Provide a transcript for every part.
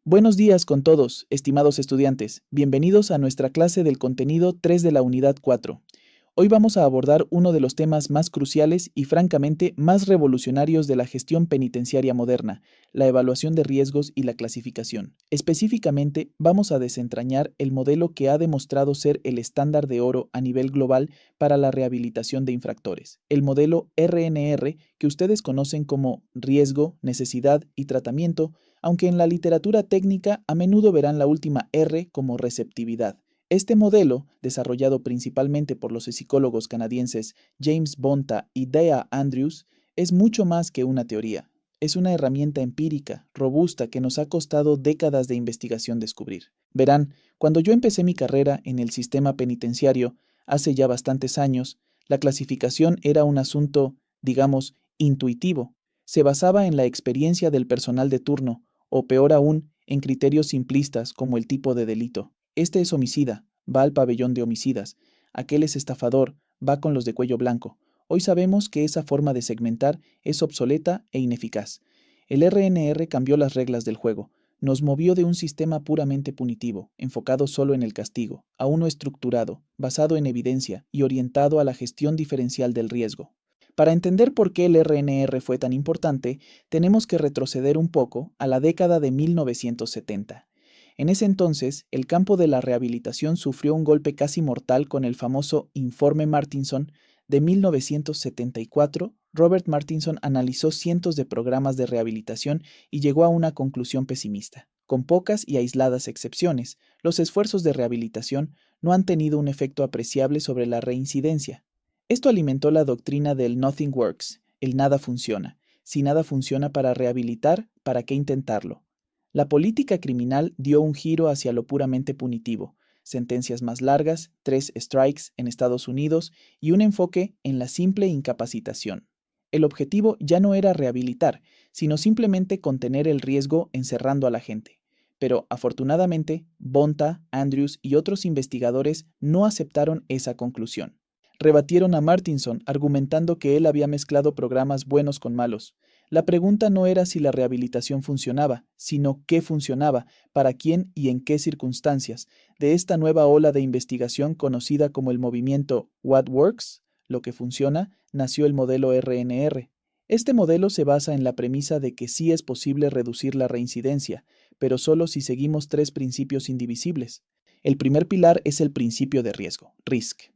Buenos días con todos, estimados estudiantes. Bienvenidos a nuestra clase del contenido 3 de la unidad 4. Hoy vamos a abordar uno de los temas más cruciales y francamente más revolucionarios de la gestión penitenciaria moderna, la evaluación de riesgos y la clasificación. Específicamente, vamos a desentrañar el modelo que ha demostrado ser el estándar de oro a nivel global para la rehabilitación de infractores, el modelo RNR que ustedes conocen como riesgo, necesidad y tratamiento, aunque en la literatura técnica a menudo verán la última R como receptividad. Este modelo, desarrollado principalmente por los psicólogos canadienses James Bonta y Dea Andrews, es mucho más que una teoría. Es una herramienta empírica, robusta, que nos ha costado décadas de investigación descubrir. Verán, cuando yo empecé mi carrera en el sistema penitenciario, hace ya bastantes años, la clasificación era un asunto, digamos, intuitivo. Se basaba en la experiencia del personal de turno, o peor aún, en criterios simplistas como el tipo de delito. Este es homicida, va al pabellón de homicidas. Aquel es estafador, va con los de cuello blanco. Hoy sabemos que esa forma de segmentar es obsoleta e ineficaz. El RNR cambió las reglas del juego. Nos movió de un sistema puramente punitivo, enfocado solo en el castigo, a uno estructurado, basado en evidencia y orientado a la gestión diferencial del riesgo. Para entender por qué el RNR fue tan importante, tenemos que retroceder un poco a la década de 1970. En ese entonces, el campo de la rehabilitación sufrió un golpe casi mortal con el famoso Informe Martinson de 1974. Robert Martinson analizó cientos de programas de rehabilitación y llegó a una conclusión pesimista. Con pocas y aisladas excepciones, los esfuerzos de rehabilitación no han tenido un efecto apreciable sobre la reincidencia. Esto alimentó la doctrina del nothing works, el nada funciona. Si nada funciona para rehabilitar, ¿para qué intentarlo? La política criminal dio un giro hacia lo puramente punitivo, sentencias más largas, 3 strikes en Estados Unidos y un enfoque en la simple incapacitación. El objetivo ya no era rehabilitar, sino simplemente contener el riesgo encerrando a la gente. Pero afortunadamente, Bonta, Andrews y otros investigadores no aceptaron esa conclusión. Rebatieron a Martinson argumentando que él había mezclado programas buenos con malos. La pregunta no era si la rehabilitación funcionaba, sino qué funcionaba, para quién y en qué circunstancias. De esta nueva ola de investigación conocida como el movimiento What Works, lo que funciona, nació el modelo RNR. Este modelo se basa en la premisa de que sí es posible reducir la reincidencia, pero solo si seguimos 3 principios indivisibles. El primer pilar es el principio de riesgo, RISK.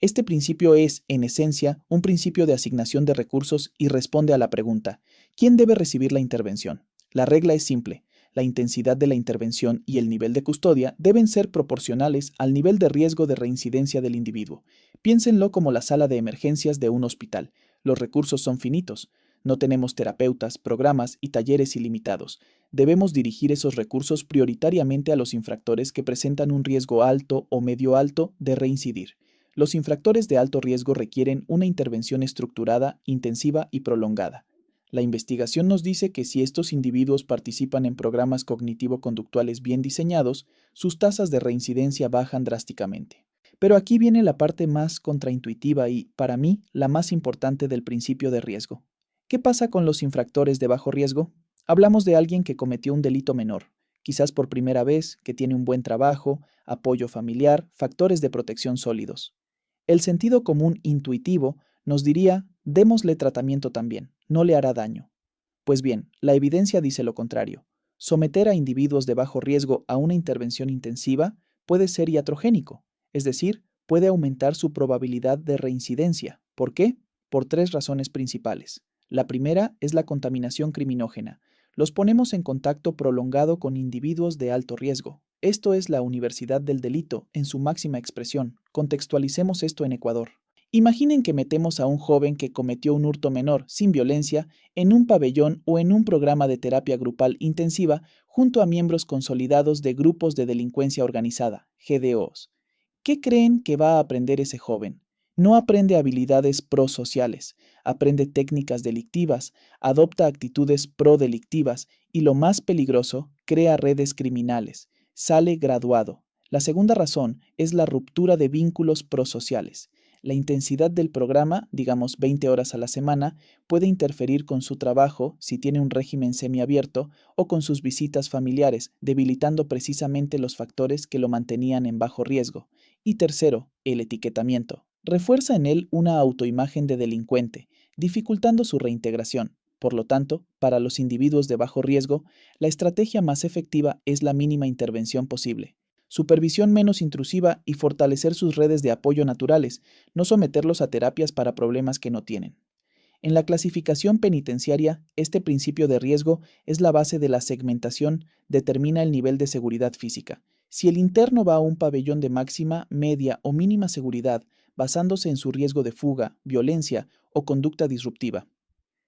Este principio es, en esencia, un principio de asignación de recursos y responde a la pregunta: ¿quién debe recibir la intervención? La regla es simple: la intensidad de la intervención y el nivel de custodia deben ser proporcionales al nivel de riesgo de reincidencia del individuo. Piénsenlo como la sala de emergencias de un hospital. Los recursos son finitos. No tenemos terapeutas, programas y talleres ilimitados. Debemos dirigir esos recursos prioritariamente a los infractores que presentan un riesgo alto o medio alto de reincidir. Los infractores de alto riesgo requieren una intervención estructurada, intensiva y prolongada. La investigación nos dice que si estos individuos participan en programas cognitivo-conductuales bien diseñados, sus tasas de reincidencia bajan drásticamente. Pero aquí viene la parte más contraintuitiva y, para mí, la más importante del principio de riesgo. ¿Qué pasa con los infractores de bajo riesgo? Hablamos de alguien que cometió un delito menor, quizás por primera vez, que tiene un buen trabajo, apoyo familiar, factores de protección sólidos. El sentido común intuitivo nos diría: démosle tratamiento también, no le hará daño. Pues bien, la evidencia dice lo contrario. Someter a individuos de bajo riesgo a una intervención intensiva puede ser iatrogénico, es decir, puede aumentar su probabilidad de reincidencia. ¿Por qué? Por 3 razones principales. La primera es la contaminación criminógena. Los ponemos en contacto prolongado con individuos de alto riesgo. Esto es la universidad del delito en su máxima expresión. Contextualicemos esto en Ecuador. Imaginen que metemos a un joven que cometió un hurto menor, sin violencia, en un pabellón o en un programa de terapia grupal intensiva junto a miembros consolidados de grupos de delincuencia organizada, GDOs. ¿Qué creen que va a aprender ese joven? No aprende habilidades prosociales, aprende técnicas delictivas, adopta actitudes prodelictivas y, lo más peligroso, crea redes criminales. Sale graduado. La segunda razón es la ruptura de vínculos prosociales. La intensidad del programa, digamos 20 horas a la semana, puede interferir con su trabajo si tiene un régimen semiabierto o con sus visitas familiares, debilitando precisamente los factores que lo mantenían en bajo riesgo. Y tercero, el etiquetamiento. Refuerza en él una autoimagen de delincuente, dificultando su reintegración. Por lo tanto, para los individuos de bajo riesgo, la estrategia más efectiva es la mínima intervención posible. Supervisión menos intrusiva y fortalecer sus redes de apoyo naturales, no someterlos a terapias para problemas que no tienen. En la clasificación penitenciaria, este principio de riesgo es la base de la segmentación, determina el nivel de seguridad física. Si el interno va a un pabellón de máxima, media o mínima seguridad, basándose en su riesgo de fuga, violencia o conducta disruptiva.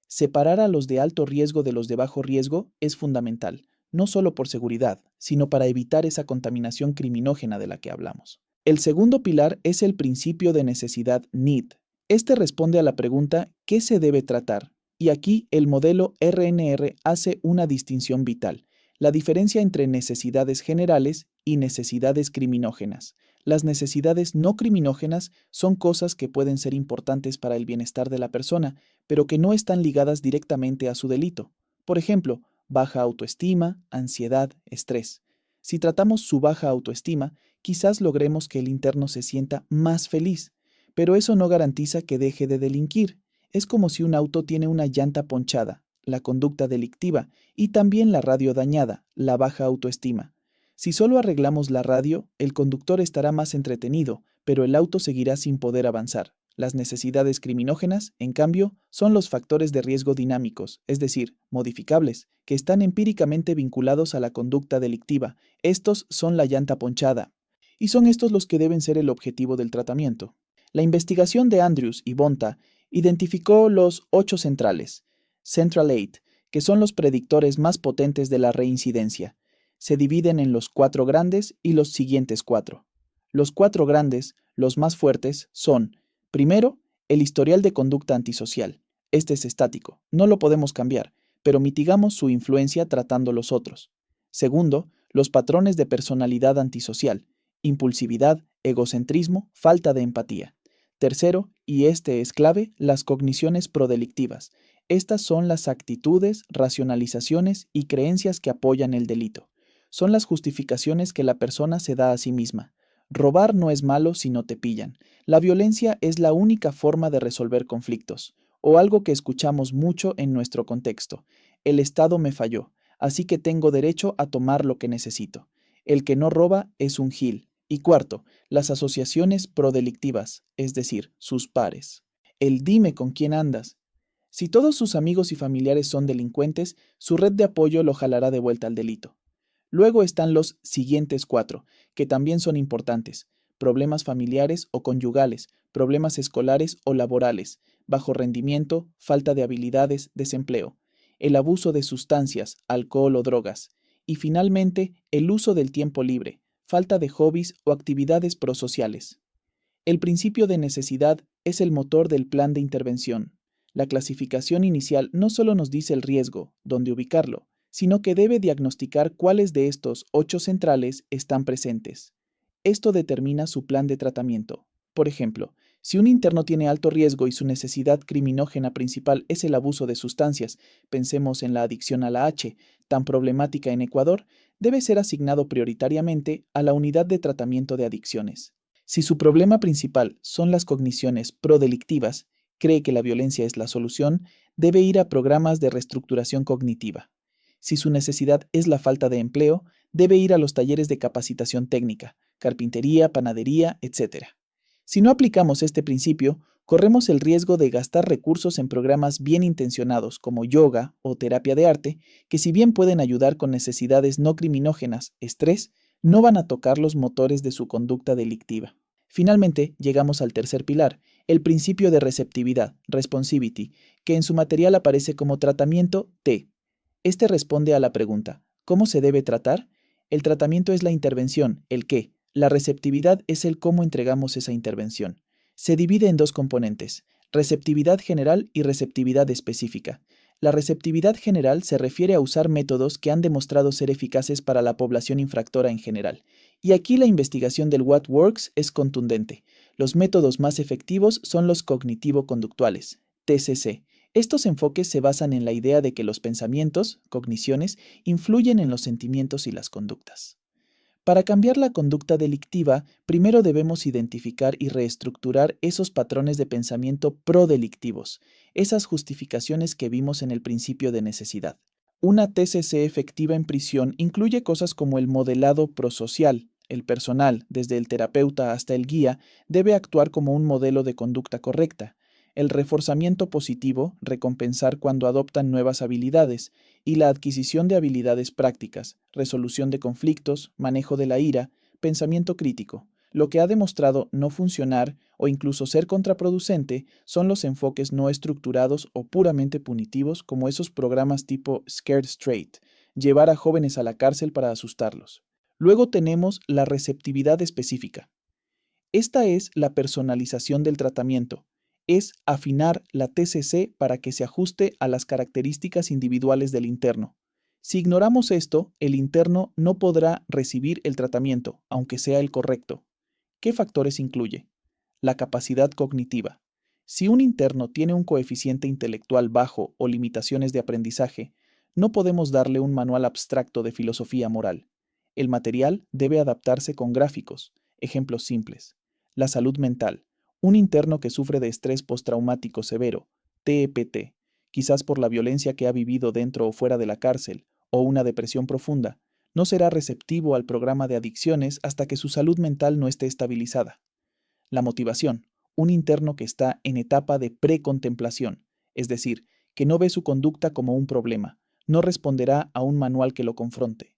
Separar a los de alto riesgo de los de bajo riesgo es fundamental, no solo por seguridad, sino para evitar esa contaminación criminógena de la que hablamos. El segundo pilar es el principio de necesidad need. Este responde a la pregunta ¿qué se debe tratar? Y aquí el modelo RNR hace una distinción vital, la diferencia entre necesidades generales y necesidades criminógenas. Las necesidades no criminógenas son cosas que pueden ser importantes para el bienestar de la persona, pero que no están ligadas directamente a su delito. Por ejemplo, baja autoestima, ansiedad, estrés. Si tratamos su baja autoestima, quizás logremos que el interno se sienta más feliz, pero eso no garantiza que deje de delinquir. Es como si un auto tiene una llanta ponchada, la conducta delictiva, y también la radio dañada, la baja autoestima. Si solo arreglamos la radio, el conductor estará más entretenido, pero el auto seguirá sin poder avanzar. Las necesidades criminógenas, en cambio, son los factores de riesgo dinámicos, es decir, modificables, que están empíricamente vinculados a la conducta delictiva. Estos son la llanta ponchada. Y son estos los que deben ser el objetivo del tratamiento. La investigación de Andrews y Bonta identificó los 8 centrales, Central 8, que son los predictores más potentes de la reincidencia. Se dividen en los 4 grandes y los siguientes 4. Los 4 grandes, los más fuertes, son, primero, el historial de conducta antisocial. Este es estático, no lo podemos cambiar, pero mitigamos su influencia tratando los otros. Segundo, los patrones de personalidad antisocial, impulsividad, egocentrismo, falta de empatía. Tercero, y este es clave, las cogniciones prodelictivas. Estas son las actitudes, racionalizaciones y creencias que apoyan el delito. Son las justificaciones que la persona se da a sí misma. Robar no es malo si no te pillan. La violencia es la única forma de resolver conflictos. O algo que escuchamos mucho en nuestro contexto. El Estado me falló, así que tengo derecho a tomar lo que necesito. El que no roba es un gil. Y cuarto, las asociaciones prodelictivas, es decir, sus pares. El dime con quién andas. Si todos sus amigos y familiares son delincuentes, su red de apoyo lo jalará de vuelta al delito. Luego están los siguientes 4, que también son importantes: problemas familiares o conyugales, problemas escolares o laborales, bajo rendimiento, falta de habilidades, desempleo, el abuso de sustancias, alcohol o drogas, y finalmente el uso del tiempo libre, falta de hobbies o actividades prosociales. El principio de necesidad es el motor del plan de intervención. La clasificación inicial no solo nos dice el riesgo, dónde ubicarlo, sino que debe diagnosticar cuáles de estos 8 centrales están presentes. Esto determina su plan de tratamiento. Por ejemplo, si un interno tiene alto riesgo y su necesidad criminógena principal es el abuso de sustancias, pensemos en la adicción a la H, tan problemática en Ecuador, debe ser asignado prioritariamente a la unidad de tratamiento de adicciones. Si su problema principal son las cogniciones prodelictivas, cree que la violencia es la solución, debe ir a programas de reestructuración cognitiva. Si su necesidad es la falta de empleo, debe ir a los talleres de capacitación técnica, carpintería, panadería, etc. Si no aplicamos este principio, corremos el riesgo de gastar recursos en programas bien intencionados como yoga o terapia de arte, que si bien pueden ayudar con necesidades no criminógenas, estrés, no van a tocar los motores de su conducta delictiva. Finalmente, llegamos al tercer pilar, el principio de receptividad, responsivity, que en su material aparece como tratamiento T. Este responde a la pregunta, ¿cómo se debe tratar? El tratamiento es la intervención, el qué. La receptividad es el cómo entregamos esa intervención. Se divide en 2 componentes, receptividad general y receptividad específica. La receptividad general se refiere a usar métodos que han demostrado ser eficaces para la población infractora en general, Y aquí la investigación del What Works es contundente. Los métodos más efectivos son los cognitivo-conductuales, TCC. Estos enfoques se basan en la idea de que los pensamientos, cogniciones, influyen en los sentimientos y las conductas. Para cambiar la conducta delictiva, primero debemos identificar y reestructurar esos patrones de pensamiento prodelictivos, esas justificaciones que vimos en el principio de necesidad. Una TCC efectiva en prisión incluye cosas como el modelado prosocial. El personal, desde el terapeuta hasta el guía, debe actuar como un modelo de conducta correcta. El reforzamiento positivo, recompensar cuando adoptan nuevas habilidades, y la adquisición de habilidades prácticas, resolución de conflictos, manejo de la ira, pensamiento crítico. Lo que ha demostrado no funcionar o incluso ser contraproducente son los enfoques no estructurados o puramente punitivos, como esos programas tipo Scared Straight, llevar a jóvenes a la cárcel para asustarlos. Luego tenemos la receptividad específica. Esta es la personalización del tratamiento. Es afinar la TCC para que se ajuste a las características individuales del interno. Si ignoramos esto, el interno no podrá recibir el tratamiento, aunque sea el correcto. ¿Qué factores incluye? La capacidad cognitiva. Si un interno tiene un coeficiente intelectual bajo o limitaciones de aprendizaje, no podemos darle un manual abstracto de filosofía moral. El material debe adaptarse con gráficos, ejemplos simples. La salud mental. Un interno que sufre de estrés postraumático severo, TEPT, quizás por la violencia que ha vivido dentro o fuera de la cárcel, o una depresión profunda, no será receptivo al programa de adicciones hasta que su salud mental no esté estabilizada. La motivación. Un interno que está en etapa de precontemplación, es decir, que no ve su conducta como un problema, no responderá a un manual que lo confronte.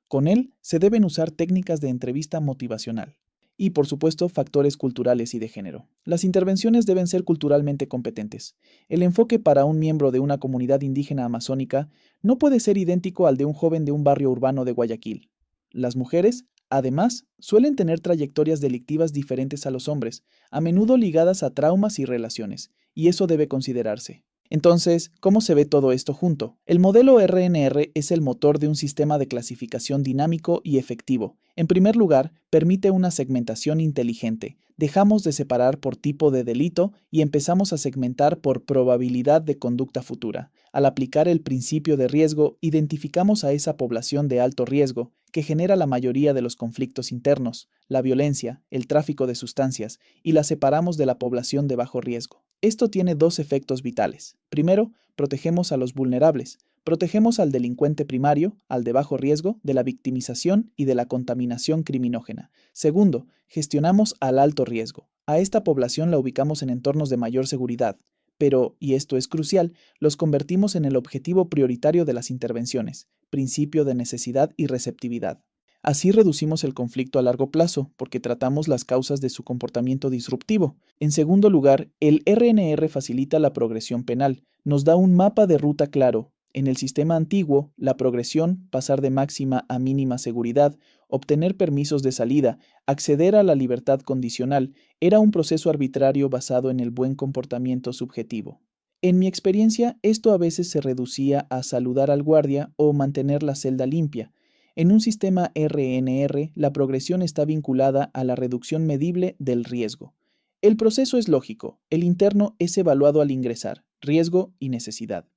Con él se deben usar técnicas de entrevista motivacional. Y, por supuesto, factores culturales y de género. Las intervenciones deben ser culturalmente competentes. El enfoque para un miembro de una comunidad indígena amazónica no puede ser idéntico al de un joven de un barrio urbano de Guayaquil. Las mujeres, además, suelen tener trayectorias delictivas diferentes a los hombres, a menudo ligadas a traumas y relaciones, y eso debe considerarse. Entonces, ¿cómo se ve todo esto junto? El modelo RNR es el motor de un sistema de clasificación dinámico y efectivo. En primer lugar, permite una segmentación inteligente. Dejamos de separar por tipo de delito y empezamos a segmentar por probabilidad de conducta futura. Al aplicar el principio de riesgo, identificamos a esa población de alto riesgo, que genera la mayoría de los conflictos internos, la violencia, el tráfico de sustancias, y la separamos de la población de bajo riesgo. Esto tiene dos efectos vitales. Primero, protegemos a los vulnerables. Protegemos al delincuente primario, al de bajo riesgo, de la victimización y de la contaminación criminógena. Segundo, gestionamos al alto riesgo. A esta población la ubicamos en entornos de mayor seguridad. Pero, y esto es crucial, los convertimos en el objetivo prioritario de las intervenciones, principio de necesidad y receptividad. Así reducimos el conflicto a largo plazo, porque tratamos las causas de su comportamiento disruptivo. En segundo lugar, el RNR facilita la progresión penal, nos da un mapa de ruta claro. En el sistema antiguo, la progresión, pasar de máxima a mínima seguridad, obtener permisos de salida, acceder a la libertad condicional, era un proceso arbitrario basado en el buen comportamiento subjetivo. En mi experiencia, esto a veces se reducía a saludar al guardia o mantener la celda limpia. En un sistema RNR, la progresión está vinculada a la reducción medible del riesgo. El proceso es lógico, el interno es evaluado al ingresar, riesgo y necesidad.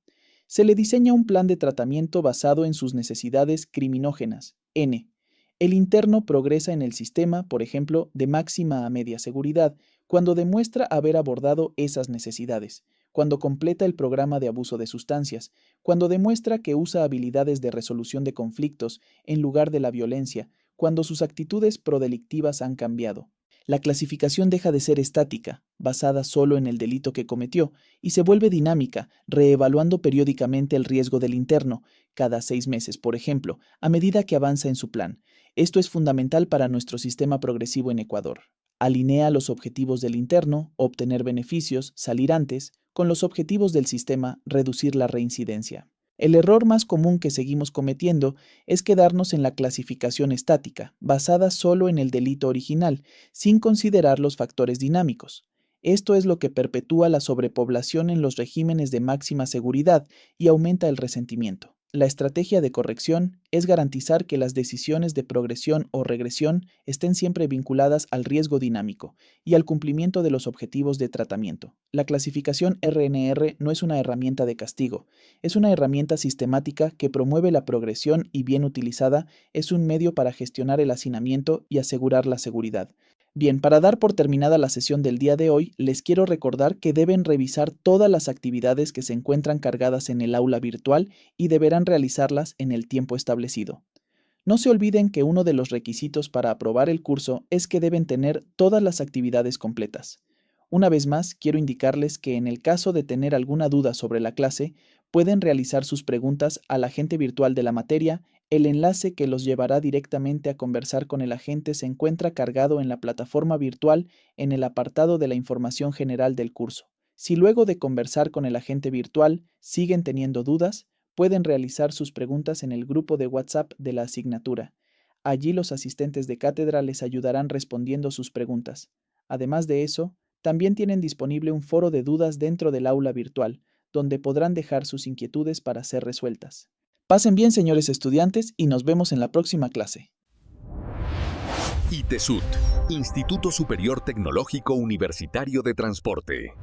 Se le diseña un plan de tratamiento basado en sus necesidades criminógenas, N. El interno progresa en el sistema, por ejemplo, de máxima a media seguridad, cuando demuestra haber abordado esas necesidades, cuando completa el programa de abuso de sustancias, cuando demuestra que usa habilidades de resolución de conflictos en lugar de la violencia, cuando sus actitudes prodelictivas han cambiado. La clasificación deja de ser estática, basada solo en el delito que cometió, y se vuelve dinámica, reevaluando periódicamente el riesgo del interno, cada 6 meses, por ejemplo, a medida que avanza en su plan. Esto es fundamental para nuestro sistema progresivo en Ecuador. Alinea los objetivos del interno, obtener beneficios, salir antes, con los objetivos del sistema, reducir la reincidencia. El error más común que seguimos cometiendo es quedarnos en la clasificación estática, basada solo en el delito original, sin considerar los factores dinámicos. Esto es lo que perpetúa la sobrepoblación en los regímenes de máxima seguridad y aumenta el resentimiento. La estrategia de corrección es garantizar que las decisiones de progresión o regresión estén siempre vinculadas al riesgo dinámico y al cumplimiento de los objetivos de tratamiento. La clasificación RNR no es una herramienta de castigo, es una herramienta sistemática que promueve la progresión y, bien utilizada, es un medio para gestionar el hacinamiento y asegurar la seguridad. Bien, para dar por terminada la sesión del día de hoy, les quiero recordar que deben revisar todas las actividades que se encuentran cargadas en el aula virtual y deberán realizarlas en el tiempo establecido. No se olviden que uno de los requisitos para aprobar el curso es que deben tener todas las actividades completas. Una vez más, quiero indicarles que en el caso de tener alguna duda sobre la clase, pueden realizar sus preguntas al agente virtual de la materia. El enlace que los llevará directamente a conversar con el agente se encuentra cargado en la plataforma virtual en el apartado de la información general del curso. Si luego de conversar con el agente virtual siguen teniendo dudas, pueden realizar sus preguntas en el grupo de WhatsApp de la asignatura. Allí los asistentes de cátedra les ayudarán respondiendo sus preguntas. Además de eso, también tienen disponible un foro de dudas dentro del aula virtual, donde podrán dejar sus inquietudes para ser resueltas. Pasen bien, señores estudiantes, y nos vemos en la próxima clase. ITESUT, Instituto Superior Tecnológico Universitario de Transporte.